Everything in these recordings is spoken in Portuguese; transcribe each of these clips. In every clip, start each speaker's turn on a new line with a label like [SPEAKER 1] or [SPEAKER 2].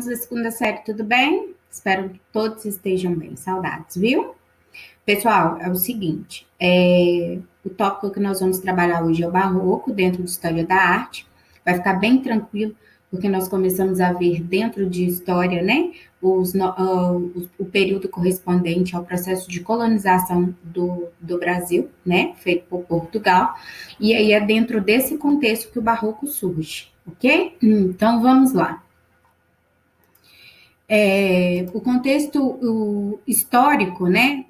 [SPEAKER 1] alunos da segunda série, tudo bem? Espero que todos estejam bem. Saudades, viu? Pessoal, é o seguinte, o tópico que nós vamos trabalhar hoje é o barroco dentro de História da Arte. Vai ficar bem tranquilo, porque nós começamos a ver dentro de História, né, o período correspondente ao processo de colonização do Brasil, né, feito por Portugal, e aí é dentro desse contexto que o barroco surge, ok? Então, vamos lá. O contexto histórico, né,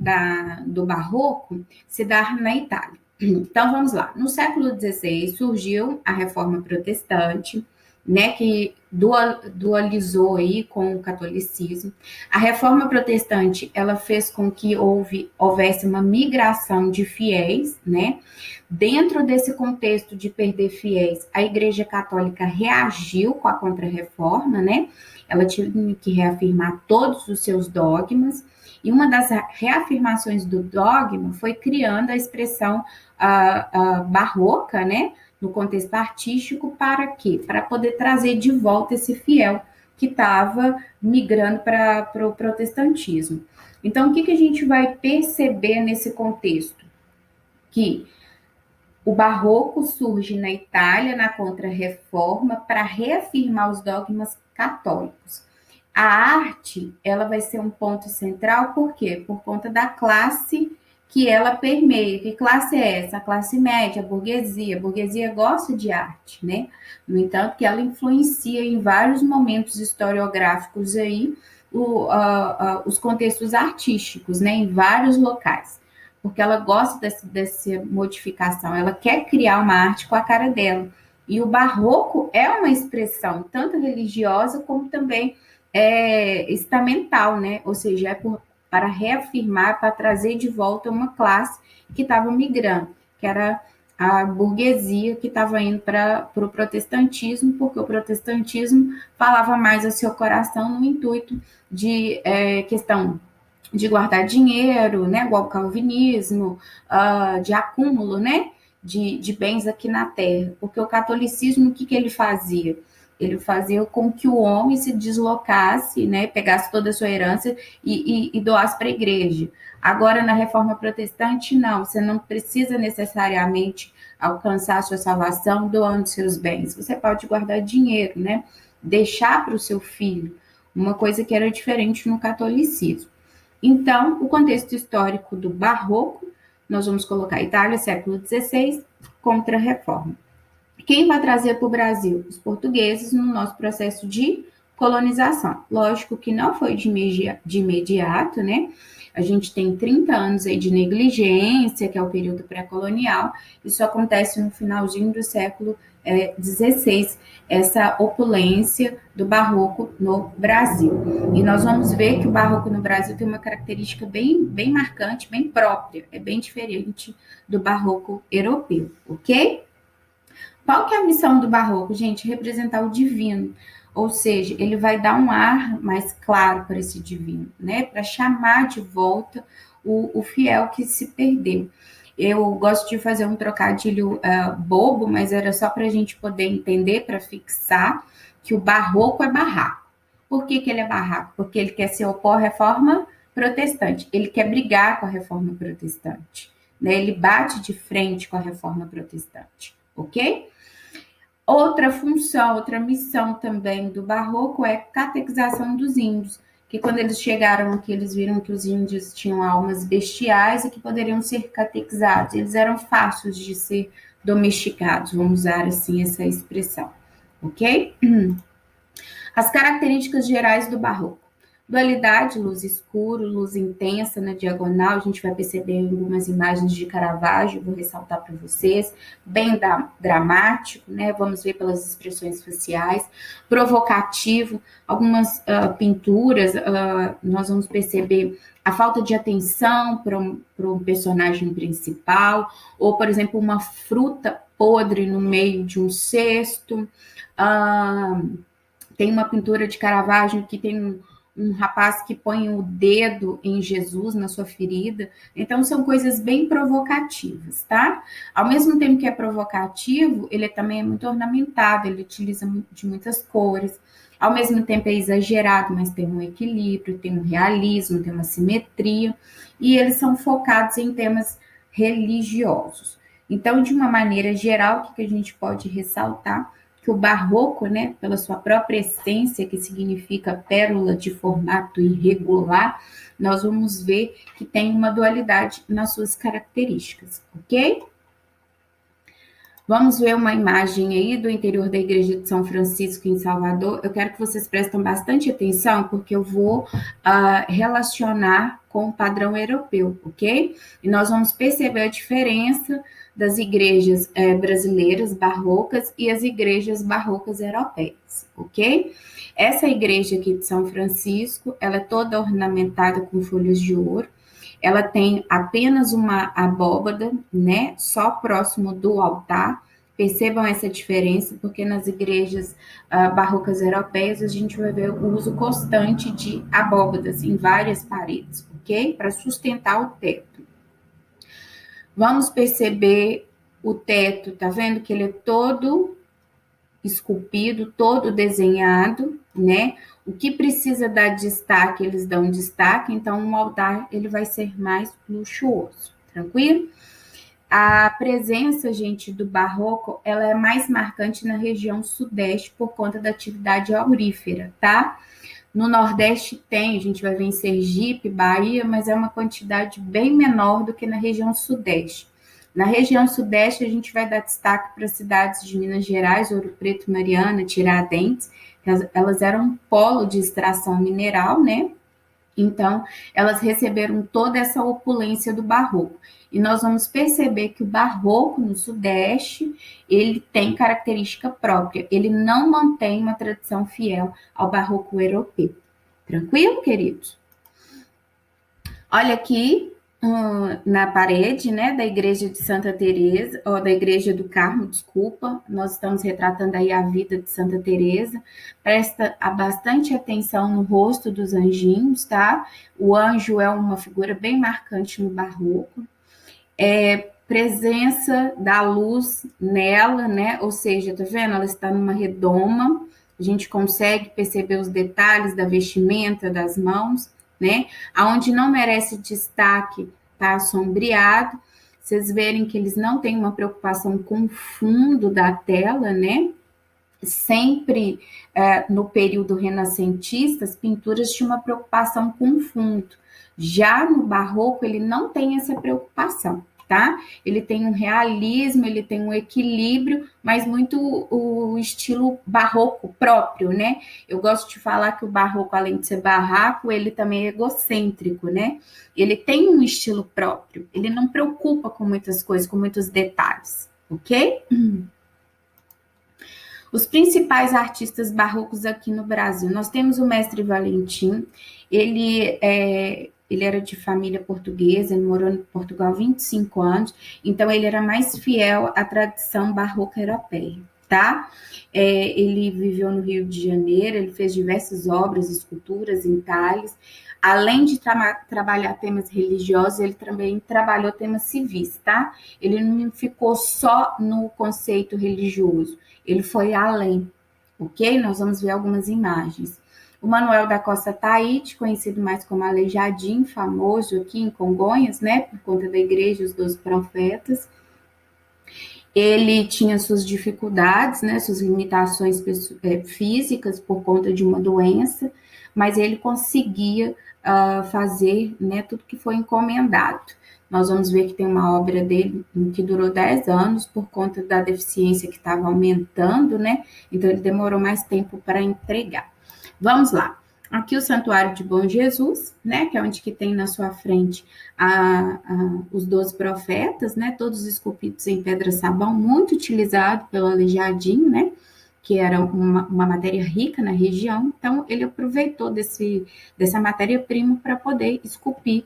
[SPEAKER 1] do barroco se dá na Itália. Então, vamos lá. No século XVI surgiu a Reforma Protestante, né, que dualizou aí com o catolicismo. A Reforma Protestante, ela fez com que houvesse uma migração de fiéis, né? Dentro desse contexto de perder fiéis, a Igreja Católica reagiu com a Contra-Reforma, né? Ela tinha que reafirmar todos os seus dogmas, e uma das reafirmações do dogma foi criando a expressão barroca, né, no contexto artístico, para quê? Para poder trazer de volta esse fiel que estava migrando para o protestantismo. Então, o que a gente vai perceber nesse contexto? Que o barroco surge na Itália, na Contra-Reforma, para reafirmar os dogmas católicos. A arte, ela vai ser um ponto central, por quê? Por conta da classe que ela permeia. Que classe é essa? A classe média, a burguesia. A burguesia gosta de arte, né? No entanto, que ela influencia em vários momentos historiográficos aí os contextos artísticos, né? Em vários locais. Porque ela gosta dessa modificação, ela quer criar uma arte com a cara dela. E o barroco é uma expressão tanto religiosa como também estamental, né? Ou seja, para reafirmar, para trazer de volta uma classe que estava migrando, que era a burguesia que estava indo para o protestantismo, porque o protestantismo falava mais ao seu coração no intuito de questão de guardar dinheiro, né, igual o calvinismo, de acúmulo, né, de bens aqui na terra, porque o catolicismo, o que ele fazia? Ele fazia com que o homem se deslocasse, né, pegasse toda a sua herança e doasse para a igreja. Agora, na reforma protestante, não, você não precisa necessariamente alcançar a sua salvação doando seus bens. Você pode guardar dinheiro, né, deixar para o seu filho, uma coisa que era diferente no catolicismo. Então, o contexto histórico do barroco, nós vamos colocar Itália, século XVI, Contra-Reforma. Quem vai trazer para o Brasil? Os portugueses no nosso processo de colonização. Lógico que não foi de imediato, né? A gente tem 30 anos aí de negligência, que é o período pré-colonial. Isso acontece no finalzinho do século XVI, essa opulência do barroco no Brasil. E nós vamos ver que o barroco no Brasil tem uma característica bem marcante, bem própria, é bem diferente do barroco europeu, ok? Qual que é a missão do barroco, gente? Representar o divino. Ou seja, ele vai dar um ar mais claro para esse divino, né? Para chamar de volta o fiel que se perdeu. Eu gosto de fazer um trocadilho bobo, mas era só para a gente poder entender, para fixar, que o barroco é barraco. Por que ele é barraco? Porque ele quer se opor à reforma protestante. Ele quer brigar com a reforma protestante, né? Ele bate de frente com a reforma protestante, ok? Outra função, outra missão também do barroco é catequização dos índios, que quando eles chegaram aqui, eles viram que os índios tinham almas bestiais e que poderiam ser catequizados. Eles eram fáceis de ser domesticados, vamos usar assim essa expressão, ok? As características gerais do barroco. Dualidade, luz escuro, luz intensa na diagonal, a gente vai perceber em algumas imagens de Caravaggio, vou ressaltar para vocês, bem dramático, né? Vamos ver pelas expressões faciais, provocativo, algumas pinturas, nós vamos perceber a falta de atenção para um personagem principal, ou, por exemplo, uma fruta podre no meio de um cesto. Tem uma pintura de Caravaggio que tem um rapaz que põe o dedo em Jesus, na sua ferida. Então, são coisas bem provocativas, tá? Ao mesmo tempo que é provocativo, ele também é muito ornamentado, ele utiliza de muitas cores. Ao mesmo tempo é exagerado, mas tem um equilíbrio, tem um realismo, tem uma simetria, e eles são focados em temas religiosos. Então, de uma maneira geral, o que a gente pode ressaltar? Que o barroco, né, pela sua própria essência, que significa pérola de formato irregular, nós vamos ver que tem uma dualidade nas suas características, ok? Vamos ver uma imagem aí do interior da igreja de São Francisco, em Salvador. Eu quero que vocês prestem bastante atenção, porque eu vou relacionar com o padrão europeu, ok? E nós vamos perceber a diferença das igrejas brasileiras barrocas e as igrejas barrocas europeias, ok? Essa igreja aqui de São Francisco, ela é toda ornamentada com folhas de ouro. Ela tem apenas uma abóbada, né, só próximo do altar. Percebam essa diferença, porque nas igrejas barrocas europeias a gente vai ver o uso constante de abóbadas em várias paredes, ok? Para sustentar o teto. Vamos perceber o teto, tá vendo que ele é todo esculpido, todo desenhado, né? O que precisa dar destaque, eles dão destaque, então o altar ele vai ser mais luxuoso, tranquilo? A presença, gente, do barroco, ela é mais marcante na região sudeste por conta da atividade aurífera, tá? No Nordeste tem, a gente vai ver em Sergipe, Bahia, mas é uma quantidade bem menor do que na região Sudeste. Na região Sudeste, a gente vai dar destaque para cidades de Minas Gerais, Ouro Preto, Mariana, Tiradentes, elas eram um polo de extração mineral, né? Então, elas receberam toda essa opulência do barroco. E nós vamos perceber que o barroco no Sudeste, ele tem característica própria. Ele não mantém uma tradição fiel ao barroco europeu. Tranquilo, queridos? Olha aqui na parede, né, da igreja de Santa Teresa, ou da igreja do Carmo, desculpa, nós estamos retratando aí a vida de Santa Teresa. Presta bastante atenção no rosto dos anjinhos, tá? O anjo é uma figura bem marcante no barroco. Presença da luz nela, né? Ou seja, tá vendo? Ela está numa redoma. A gente consegue perceber os detalhes da vestimenta, das mãos, né? Aonde não merece destaque, tá sombreado. Vocês verem que eles não têm uma preocupação com o fundo da tela, né? Sempre no período renascentista, as pinturas tinham uma preocupação com o fundo. Já no barroco, ele não tem essa preocupação, tá? Ele tem um realismo, ele tem um equilíbrio, mas muito o estilo barroco próprio, né? Eu gosto de falar que o barroco, além de ser barraco, ele também é egocêntrico, né? Ele tem um estilo próprio, ele não preocupa com muitas coisas, com muitos detalhes, ok? Os principais artistas barrocos aqui no Brasil. Nós temos o mestre Valentim, ele era de família portuguesa, ele morou em Portugal 25 anos, então ele era mais fiel à tradição barroca europeia, tá? Ele viveu no Rio de Janeiro, ele fez diversas obras, esculturas, entalhes. Além de trabalhar temas religiosos, ele também trabalhou temas civis, tá? Ele não ficou só no conceito religioso, ele foi além, ok? Nós vamos ver algumas imagens. O Manuel da Costa Taíde, conhecido mais como Aleijadinho, famoso aqui em Congonhas, né, por conta da Igreja dos 12 Profetas. Ele tinha suas dificuldades, né, suas limitações físicas por conta de uma doença, mas ele conseguia fazer, né, tudo que foi encomendado. Nós vamos ver que tem uma obra dele que durou 10 anos por conta da deficiência que estava aumentando, né? Então ele demorou mais tempo para entregar. Vamos lá. Aqui o Santuário de Bom Jesus, né? Que é onde que tem na sua frente os 12 profetas, né? Todos esculpidos em pedra-sabão, muito utilizado pelo Aleijadinho, né? Que era uma matéria rica na região. Então ele aproveitou dessa matéria-prima para poder esculpir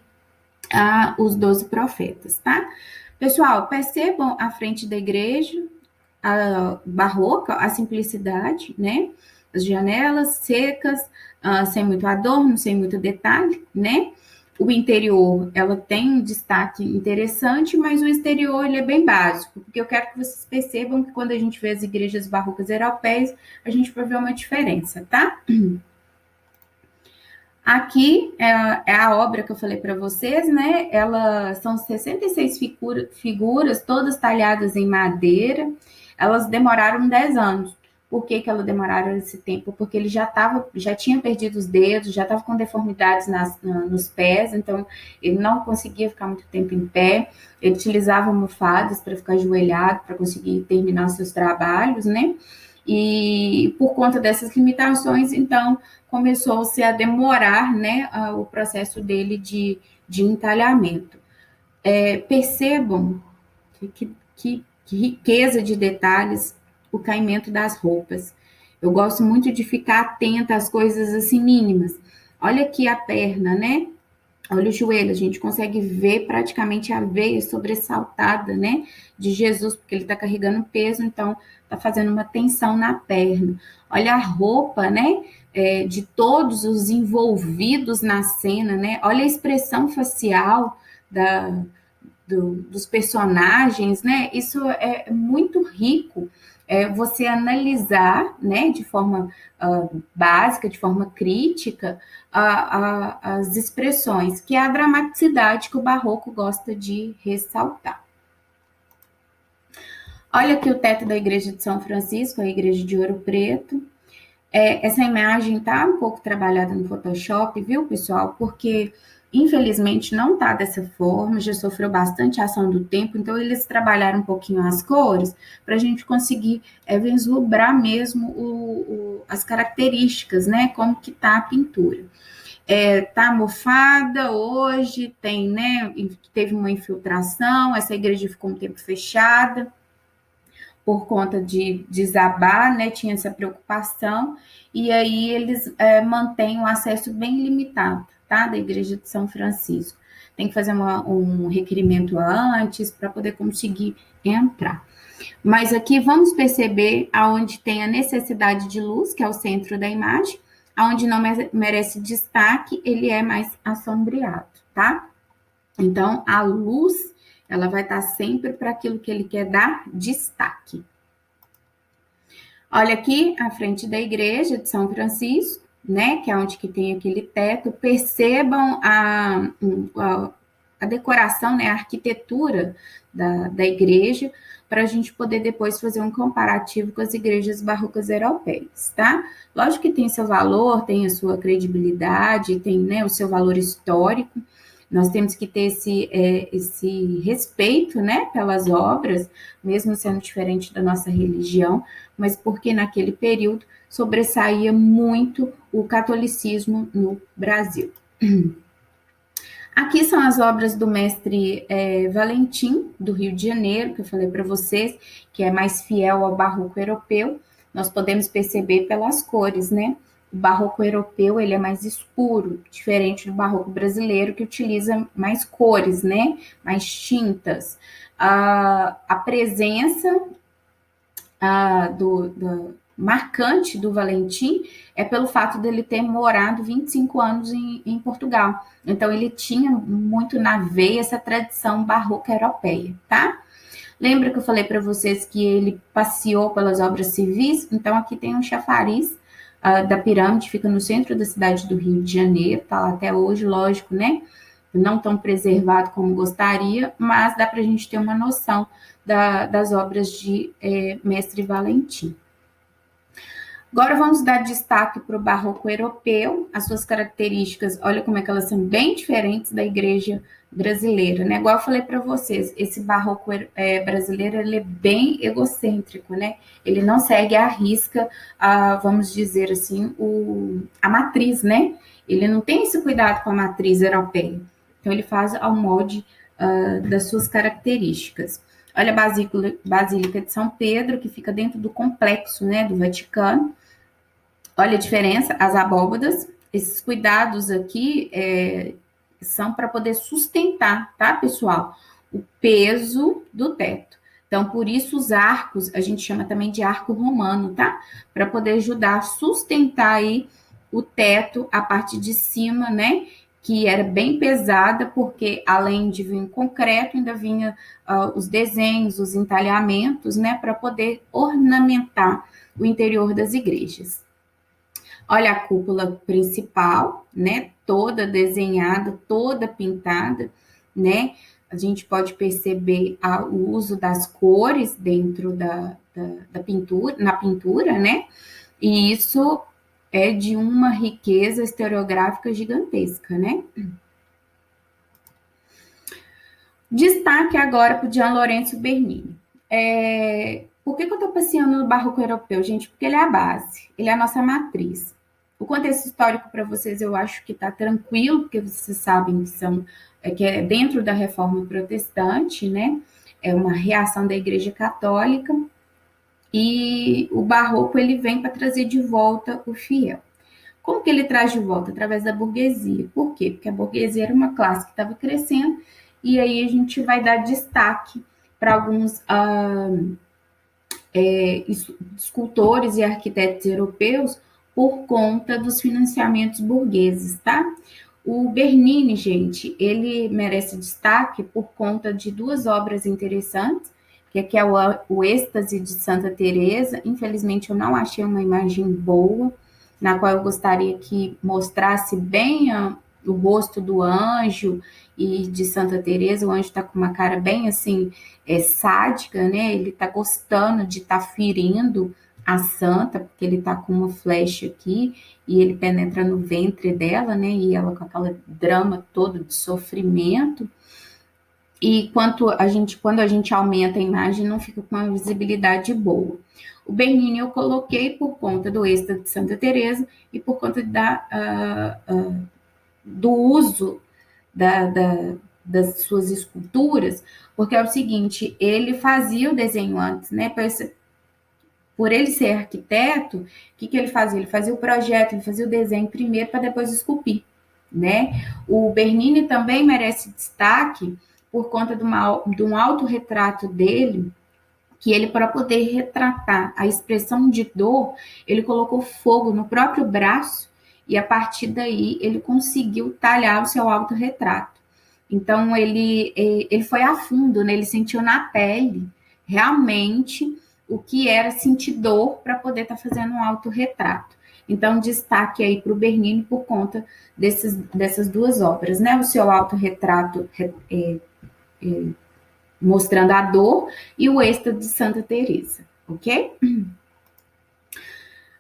[SPEAKER 1] os 12 profetas, tá? Pessoal, percebam a frente da igreja, a barroca, a simplicidade, né? As janelas secas, sem muito adorno, sem muito detalhe, né? O interior, ela tem um destaque interessante, mas o exterior, ele é bem básico, porque eu quero que vocês percebam que quando a gente vê as igrejas barrocas europeias, a gente vai ver uma diferença, tá? Aqui é a obra que eu falei para vocês, né? Elas são 66 figuras, todas talhadas em madeira. Elas demoraram 10 anos. Por que elas demoraram esse tempo? Porque ele já tinha perdido os dedos, já estava com deformidades nos pés, então ele não conseguia ficar muito tempo em pé. Ele utilizava almofadas para ficar ajoelhado, para conseguir terminar seus trabalhos, né? E por conta dessas limitações, então, começou-se a demorar, né, o processo dele de entalhamento. Percebam que riqueza de detalhes o caimento das roupas. Eu gosto muito de ficar atenta às coisas assim mínimas. Olha aqui a perna, né? Olha o joelho, a gente consegue ver praticamente a veia sobressaltada, né, de Jesus, porque ele está carregando peso, então está fazendo uma tensão na perna. Olha a roupa, né, de todos os envolvidos na cena, né? Olha a expressão facial dos personagens, né? Isso é muito rico. Você analisar, né, de forma básica, de forma crítica, as expressões, que é a dramaticidade que o barroco gosta de ressaltar. Olha aqui o teto da igreja de São Francisco, a igreja de Ouro Preto. Essa imagem tá um pouco trabalhada no Photoshop, viu, pessoal? Porque, infelizmente, não tá dessa forma, já sofreu bastante ação do tempo, então eles trabalharam um pouquinho as cores para a gente conseguir vislumbrar mesmo as características, né? Como que tá a pintura. Tá mofada hoje, tem, né? Teve uma infiltração, essa igreja ficou um tempo fechada por conta de desabar, né, tinha essa preocupação, e aí eles mantêm o acesso bem limitado, tá, da igreja de São Francisco. Tem que fazer um requerimento antes para poder conseguir entrar. Mas aqui vamos perceber aonde tem a necessidade de luz, que é o centro da imagem, aonde não merece destaque, ele é mais assombreado, tá? Então, a luz, ela vai estar sempre para aquilo que ele quer dar destaque. Olha aqui a frente da igreja de São Francisco, né, que é onde que tem aquele teto. Percebam a decoração, né, a arquitetura da igreja, para a gente poder depois fazer um comparativo com as igrejas barrocas europeias, tá? Lógico que tem seu valor, tem a sua credibilidade, tem, né, o seu valor histórico. Nós temos que ter esse respeito, né, pelas obras, mesmo sendo diferente da nossa religião, mas porque naquele período sobressaía muito o catolicismo no Brasil. Aqui são as obras do mestre Valentim, do Rio de Janeiro, que eu falei para vocês, que é mais fiel ao barroco europeu. Nós podemos perceber pelas cores, né? O barroco europeu, ele é mais escuro, diferente do barroco brasileiro, que utiliza mais cores, né? Mais tintas. A presença marcante do Valentim é pelo fato dele ter morado 25 anos em Portugal. Então, ele tinha muito na veia essa tradição barroca europeia, tá? Lembra que eu falei para vocês que ele passeou pelas obras civis? Então, aqui tem um chafariz da pirâmide, fica no centro da cidade do Rio de Janeiro, tá lá até hoje, lógico, né? Não tão preservado como gostaria, mas dá para a gente ter uma noção das obras de Mestre Valentim. Agora vamos dar destaque para o barroco europeu, as suas características, olha como é que elas são bem diferentes da igreja brasileira, né? Igual eu falei para vocês, esse barroco brasileiro, ele é bem egocêntrico, né? Ele não segue à risca, vamos dizer assim, a matriz, né? Ele não tem esse cuidado com a matriz europeia. Então, ele faz ao molde das suas características. Olha a Basílica de São Pedro, que fica dentro do complexo, né, do Vaticano. Olha a diferença, as abóbadas. Esses cuidados aqui são para poder sustentar, tá, pessoal? O peso do teto. Então, por isso os arcos, a gente chama também de arco romano, tá? Para poder ajudar a sustentar aí o teto, a parte de cima, né? Que era bem pesada, porque além de vir concreto, ainda vinha os desenhos, os entalhamentos, né? Para poder ornamentar o interior das igrejas. Olha a cúpula principal, né? Toda desenhada, toda pintada, né? A gente pode perceber o uso das cores dentro da pintura, na pintura, né? E isso é de uma riqueza historiográfica gigantesca, né? Destaque agora para o Gian Lorenzo Bernini. Por que eu estou passeando no barroco europeu, gente? Porque ele é a base, ele é a nossa matriz. O contexto histórico para vocês eu acho que está tranquilo, porque vocês sabem que é dentro da Reforma Protestante, né? É uma reação da Igreja Católica, e o barroco ele vem para trazer de volta o fiel. Como que ele traz de volta? Através da burguesia. Por quê? Porque a burguesia era uma classe que estava crescendo, e aí a gente vai dar destaque para alguns escultores e arquitetos europeus por conta dos financiamentos burgueses, tá? O Bernini, gente, ele merece destaque por conta de duas obras interessantes, que aqui é o Êxtase de Santa Teresa. Infelizmente, eu não achei uma imagem boa, na qual eu gostaria que mostrasse bem o rosto do anjo e de Santa Teresa. O anjo está com uma cara bem assim, sádica, né? Ele está gostando de estar ferindo a santa, porque ele está com uma flecha aqui e ele penetra no ventre dela, né? E ela com aquele drama todo de sofrimento. E quando a gente aumenta a imagem, não fica com uma visibilidade boa. O Bernini eu coloquei por conta do Êxtase de Santa Teresa e por conta do uso das suas esculturas, porque é o seguinte, ele fazia o desenho antes, né? Por ele ser arquiteto, o que ele fazia? Ele fazia o projeto, ele fazia o desenho primeiro para depois esculpir, né? O Bernini também merece destaque por conta de um autorretrato dele, que ele, para poder retratar a expressão de dor, ele colocou fogo no próprio braço e a partir daí ele conseguiu talhar o seu autorretrato. Então ele foi a fundo, né? Ele sentiu na pele realmente o que era sentir dor para poder estar fazendo um autorretrato. Então, destaque aí para o Bernini por conta dessas duas obras, né? O seu autorretrato mostrando a dor e o Êxtase de Santa Teresa, ok?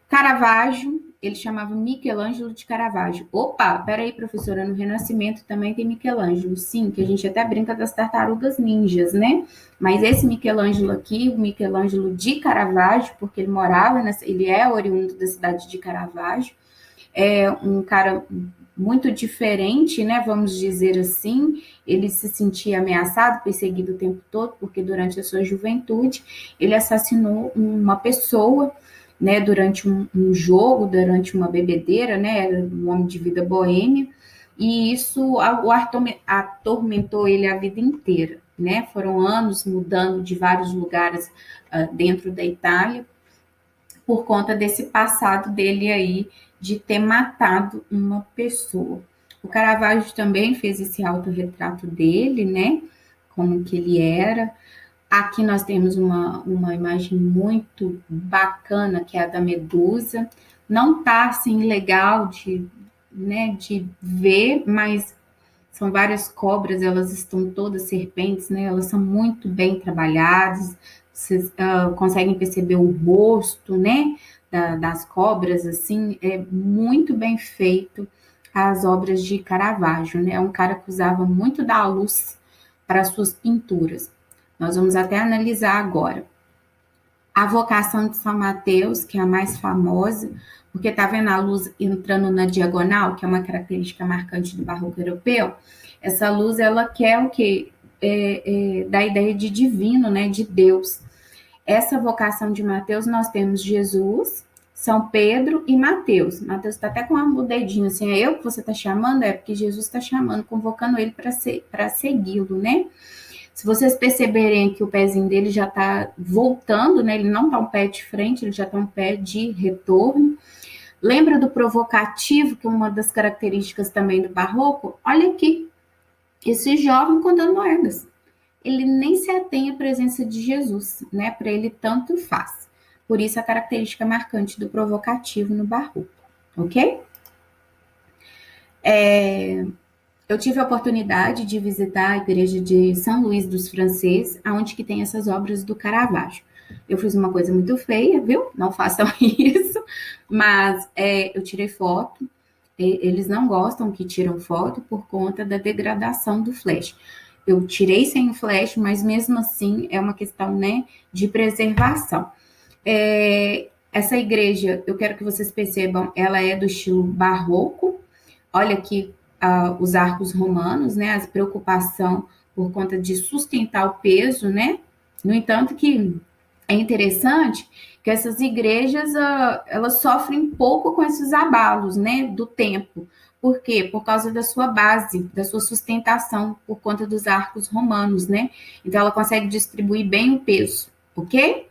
[SPEAKER 1] Caravaggio, ele chamava Michelangelo de Caravaggio. Opa, peraí, professora, no Renascimento também tem Michelangelo. Sim, que a gente até brinca das tartarugas ninjas, né? Mas esse Michelangelo aqui, o Michelangelo de Caravaggio, porque ele é oriundo da cidade de Caravaggio, é um cara muito diferente, né? Vamos dizer assim. Ele se sentia ameaçado, perseguido o tempo todo, porque durante a sua juventude ele assassinou uma pessoa, né, durante um jogo, durante uma bebedeira, né, era um homem de vida boêmia, e isso o atormentou ele a vida inteira, né, foram anos mudando de vários lugares dentro da Itália, por conta desse passado dele aí, de ter matado uma pessoa. O Caravaggio também fez esse autorretrato dele, né, como que ele era. Aqui nós temos uma imagem muito bacana, que é a da Medusa. Não tá assim legal de ver, mas são várias cobras, elas estão todas serpentes, né? Elas são muito bem trabalhadas. Vocês conseguem perceber o rosto, né? Das cobras, assim, é muito bem feito as obras de Caravaggio, né? É um cara que usava muito da luz para suas pinturas. Nós vamos até analisar agora. A vocação de São Mateus, que é a mais famosa, porque tá vendo a luz entrando na diagonal, que é uma característica marcante do barroco europeu. Essa luz, ela quer o quê? Da ideia de divino, né? De Deus. Essa vocação de Mateus, nós temos Jesus, São Pedro e Mateus. Mateus está até com o dedinho assim, é eu que você está chamando? É porque Jesus está chamando, convocando ele para segui-lo, né? Se vocês perceberem que o pezinho dele já está voltando, né? Ele não está um pé de frente, ele já está um pé de retorno. Lembra do provocativo, que é uma das características também do barroco? Olha aqui, esse jovem contando moedas. Ele nem se atém à presença de Jesus, né? Para ele tanto faz. Por isso a característica marcante do provocativo no barroco, ok? Eu tive a oportunidade de visitar a igreja de São Luís dos Franceses, aonde que tem essas obras do Caravaggio. Eu fiz uma coisa muito feia, viu? Não façam isso, mas eu tirei foto. Eles não gostam que tiram foto por conta da degradação do flash. Eu tirei sem o flash, mas mesmo assim é uma questão, né, de preservação. Essa igreja, eu quero que vocês percebam, ela é do estilo barroco. Olha aqui os arcos romanos, né, a preocupação por conta de sustentar o peso, né? No entanto, que é interessante que essas igrejas elas sofrem um pouco com esses abalos, né, do tempo. Por quê? Por causa da sua base, da sua sustentação, por conta dos arcos romanos, né? Então ela consegue distribuir bem o peso, ok?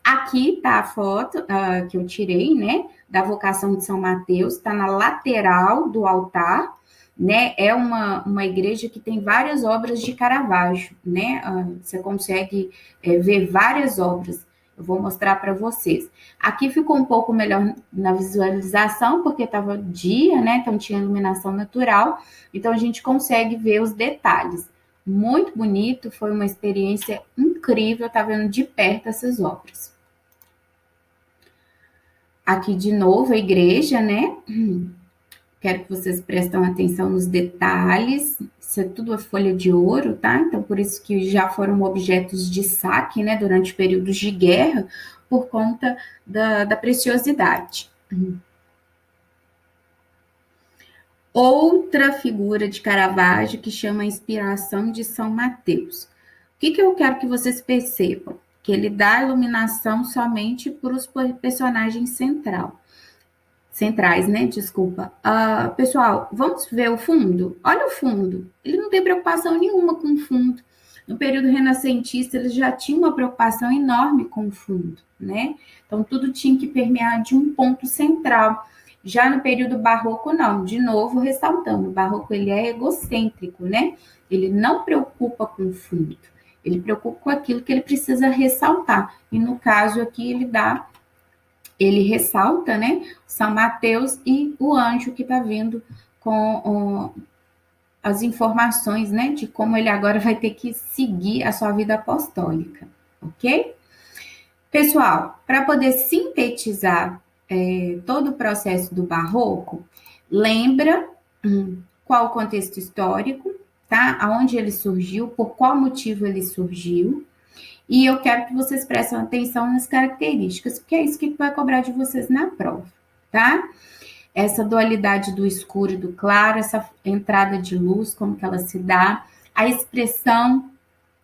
[SPEAKER 1] Aqui está a foto que eu tirei, né, da vocação de São Mateus, está na lateral do altar, né? É uma igreja que tem várias obras de Caravaggio, né? Você consegue ver várias obras. Eu vou mostrar para vocês. Aqui ficou um pouco melhor na visualização, porque estava dia, né? Então tinha iluminação natural, então a gente consegue ver os detalhes. Muito bonito, foi uma experiência incrível estar vendo de perto essas obras. Aqui de novo a igreja, né? Quero que vocês prestem atenção nos detalhes. Isso é tudo a folha de ouro, tá? Então, por isso que já foram objetos de saque, né? Durante períodos de guerra, por conta da preciosidade. Outra figura de Caravaggio que chama a inspiração de São Mateus. O que eu quero que vocês percebam? Que ele dá iluminação somente para os personagens centrais, né? Desculpa. Pessoal, vamos ver o fundo? Olha o fundo. Ele não tem preocupação nenhuma com o fundo. No período renascentista, eles já tinham uma preocupação enorme com o fundo, né? Então, tudo tinha que permear de um ponto central. Já no período barroco, não. De novo, ressaltando, o barroco ele é egocêntrico, né? Ele não preocupa com o fundo. Ele preocupa com aquilo que ele precisa ressaltar. E no caso aqui, ele ressalta, né, São Mateus e o anjo que está vindo com as informações, né, de como ele agora vai ter que seguir a sua vida apostólica, ok? Pessoal, para poder sintetizar todo o processo do barroco, lembra qual o contexto histórico, tá? Aonde ele surgiu, por qual motivo ele surgiu, e eu quero que vocês prestem atenção nas características, porque é isso que vai cobrar de vocês na prova, tá? Essa dualidade do escuro e do claro, essa entrada de luz, como que ela se dá, a expressão,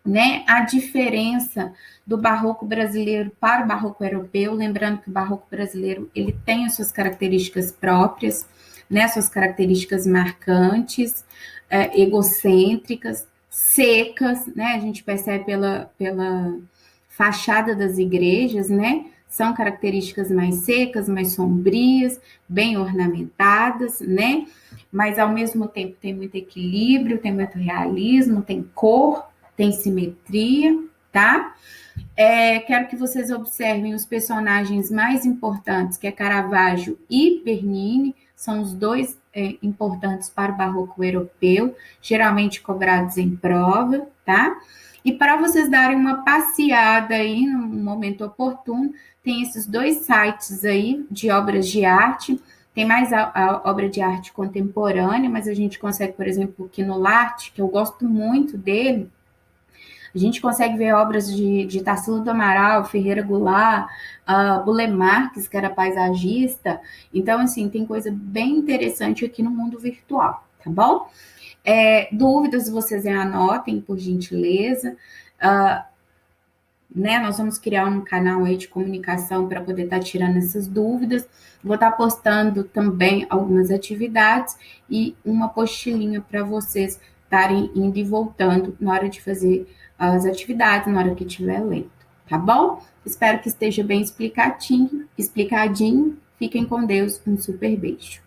[SPEAKER 1] né, a diferença do barroco brasileiro para o barroco europeu, lembrando que o barroco brasileiro, ele tem as suas características próprias, né, suas características marcantes, egocêntricas, secas, né? A gente percebe pela fachada das igrejas, né? São características mais secas, mais sombrias, bem ornamentadas, né? Mas ao mesmo tempo tem muito equilíbrio, tem muito realismo, tem cor, tem simetria, tá? Quero que vocês observem os personagens mais importantes, que é Caravaggio e Bernini, são os dois importantes para o barroco europeu, geralmente cobrados em prova, tá? E para vocês darem uma passeada aí no momento oportuno, tem esses dois sites aí de obras de arte. Tem mais a obra de arte contemporânea, mas a gente consegue, por exemplo, aqui no Larte, que eu gosto muito dele, a gente consegue ver obras de Tarsila do Amaral, Ferreira Goulart, Burle Marx, que era paisagista. Então, assim, tem coisa bem interessante aqui no mundo virtual, tá bom? Dúvidas vocês anotem, por gentileza. Né, nós vamos criar um canal aí de comunicação para poder estar tirando essas dúvidas. Vou estar postando também algumas atividades e uma postilinha para vocês estarem indo e voltando na hora de fazer as atividades na hora que estiver lendo, tá bom? Espero que esteja bem explicadinho. Fiquem com Deus, um super beijo.